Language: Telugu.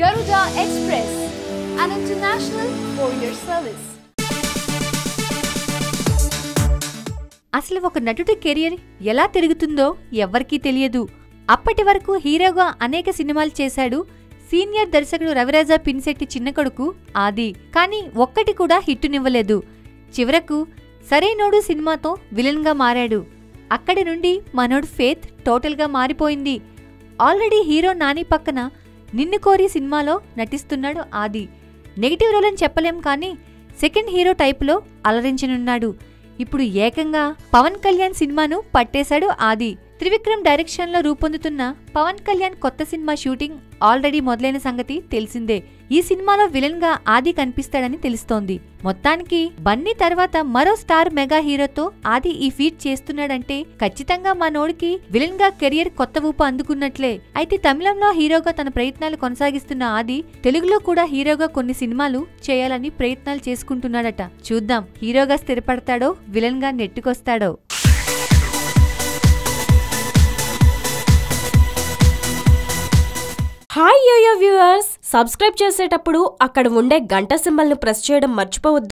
Garuda Express, an international courier service. అసలు ఒక నటుడి కెరియర్ ఎలా తిరుగుతుందో ఎవ్వరికీ తెలియదు. అప్పటి వరకు హీరోగా అనేక సినిమాలు చేశాడు సీనియర్ దర్శకుడు రవిరాజా పినిశెట్టి చిన్న కొడుకు ఆది. కానీ ఒక్కటి కూడా హిట్టునివ్వలేదు. చివరకు సరైనోడు సినిమాతో విలన్ గా మారాడు. అక్కడి నుండి మనోడు ఫేత్ టోటల్గా మారిపోయింది. ఆల్రెడీ హీరో నాని పక్కన నిన్ను కోరి సినిమాలో నటిస్తున్నాడు ఆది. నెగిటివ్ రోల్ అని చెప్పలేం, కానీ సెకండ్ హీరో టైపులో అలరించనున్నాడు. ఇప్పుడు ఏకంగా పవన్ కళ్యాణ్ సినిమాను పట్టేశాడు ఆది. త్రివిక్రమ్ డైరెక్షన్ లో రూపొందుతున్న పవన్ కళ్యాణ్ కొత్త సినిమా షూటింగ్ ఆల్రెడీ మొదలైన సంగతి తెలిసిందే. ఈ సినిమాలో విలన్ గా ఆది కనిపిస్తాడని తెలుస్తోంది. మొత్తానికి బన్నీ తర్వాత మరో స్టార్ మెగా హీరోతో ఆది ఈ ఫీట్ చేస్తున్నాడంటే ఖచ్చితంగా మనోడికి విలన్ గా కెరియర్ కొత్త ఊపు అందుకున్నట్లే. అయితే తమిళంలో హీరోగా తన ప్రయత్నాలు కొనసాగిస్తున్న ఆది తెలుగులో కూడా హీరోగా కొన్ని సినిమాలు చేయాలని ప్రయత్నాలు చేసుకుంటున్నాడట. చూద్దాం హీరోగా స్థిరపడతాడో విలన్ గా నెట్టుకొస్తాడో. హాయ్ యోయో వ్యూవర్స్, సబ్స్క్రైబ్ చేసేటప్పుడు అక్కడ ఉండే గంట సింబల్ను ప్రెస్ చేయడం మర్చిపోవద్దు.